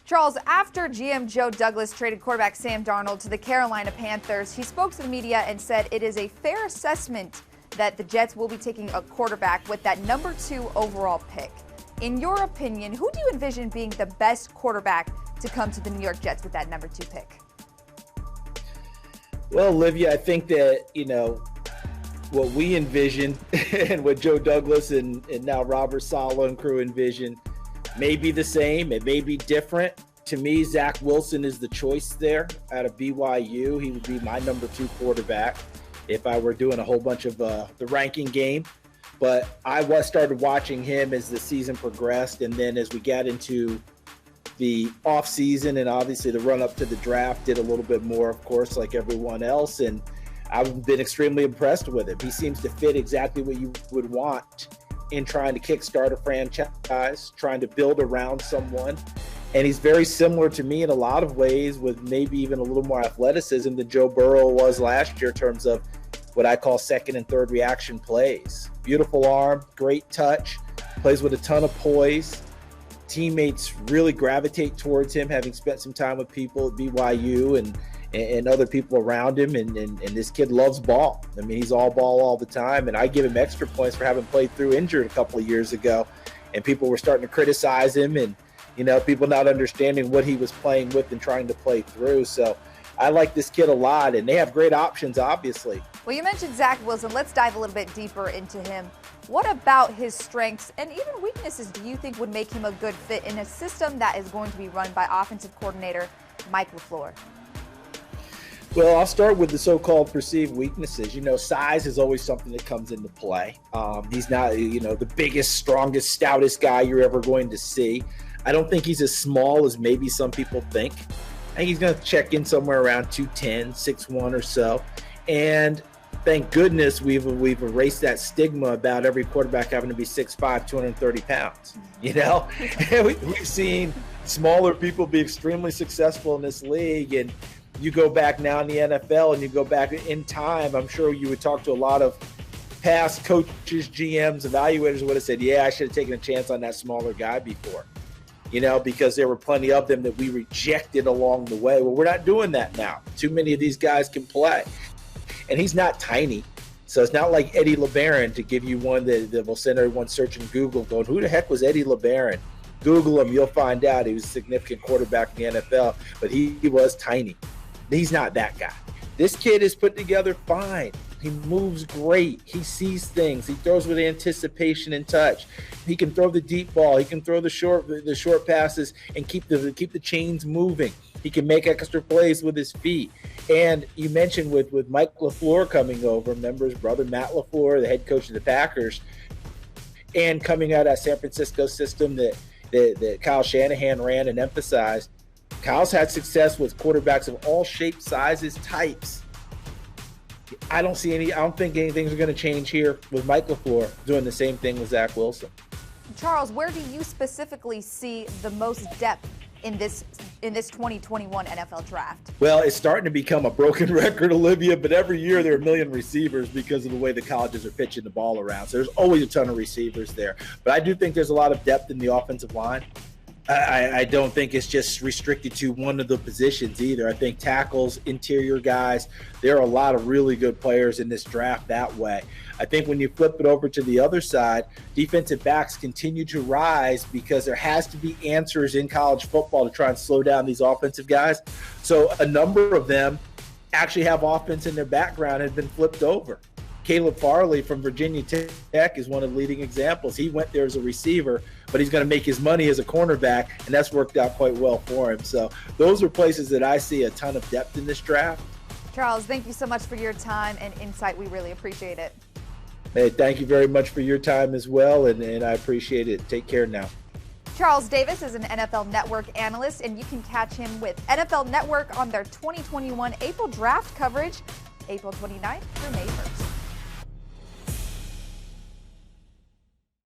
Charles, after GM Joe Douglas traded quarterback Sam Darnold to the Carolina Panthers, he spoke to the media and said it is a fair assessment that the Jets will be taking a quarterback with that #2 overall pick. In your opinion, who do you envision being the best quarterback to come to the New York Jets with that #2 pick? Well, Olivia, I think that, what we envisioned and what Joe Douglas and now Robert Saleh and crew envision may be the same. It may be different. To me, Zach Wilson is the choice there out of BYU. He would be my #2 quarterback if I were doing a whole bunch of the ranking game. But I started watching him as the season progressed, and then as we got into the offseason and obviously the run-up to the draft, did a little bit more, of course, like everyone else, and I've been extremely impressed with him. He seems to fit exactly what you would want in trying to kickstart a franchise, trying to build around someone. And he's very similar to me in a lot of ways, with maybe even a little more athleticism than Joe Burrow was last year in terms of what I call second and third reaction plays. Beautiful arm, great touch, plays with a ton of poise. Teammates really gravitate towards him, having spent some time with people at BYU and other people around him. And this kid loves ball. I mean, he's all ball all the time. And I give him extra points for having played through injured a couple of years ago. And people were starting to criticize him and, people not understanding what he was playing with and trying to play through. So I like this kid a lot, and they have great options, obviously. Well, you mentioned Zach Wilson. Let's dive a little bit deeper into him. What about his strengths and even weaknesses do you think would make him a good fit in a system that is going to be run by offensive coordinator Mike LaFleur? Well, I'll start with the so-called perceived weaknesses. Size is always something that comes into play. He's not, the biggest, strongest, stoutest guy you're ever going to see. I don't think he's as small as maybe some people think. I think he's going to check in somewhere around 210, 6'1" or so. And thank goodness we've erased that stigma about every quarterback having to be 6'5", 230 pounds. We've seen smaller people be extremely successful in this league. And you go back now in the NFL and you go back in time, I'm sure you would talk to a lot of past coaches, GMs, evaluators would have said, yeah, I should have taken a chance on that smaller guy before. Because there were plenty of them that we rejected along the way. Well, we're not doing that now. Too many of these guys can play. And he's not tiny. So it's not like Eddie LeBaron, to give you one that will send everyone searching Google going, who the heck was Eddie LeBaron? Google him, you'll find out he was a significant quarterback in the NFL, but he was tiny. He's not that guy. This kid is put together fine. He moves great. He sees things. He throws with anticipation and touch. He can throw the deep ball. He can throw the short passes and keep the chains moving. He can make extra plays with his feet. And you mentioned with Mike LaFleur coming over, remember his brother Matt LaFleur, the head coach of the Packers, and coming out of that San Francisco system that Kyle Shanahan ran and emphasized. Kyle's had success with quarterbacks of all shapes, sizes, types. I don't think anything's going to change here with Mike LaFleur doing the same thing with Zach Wilson. Charles, where do you specifically see the most depth in this 2021 NFL draft? Well, it's starting to become a broken record, Olivia, but every year there are a million receivers because of the way the colleges are pitching the ball around. So there's always a ton of receivers there. But I do think there's a lot of depth in the offensive line. I don't think it's just restricted to one of the positions either. I think tackles, interior guys, there are a lot of really good players in this draft that way. I think when you flip it over to the other side, defensive backs continue to rise because there has to be answers in college football to try and slow down these offensive guys. So a number of them actually have offense in their background and have been flipped over. Caleb Farley from Virginia Tech is one of the leading examples. He went there as a receiver, but he's going to make his money as a cornerback, and that's worked out quite well for him. So those are places that I see a ton of depth in this draft. Charles, thank you so much for your time and insight. We really appreciate it. Hey, thank you very much for your time as well, and I appreciate it. Take care now. Charles Davis is an NFL Network analyst, and you can catch him with NFL Network on their 2021 April draft coverage, April 29th through May 1st.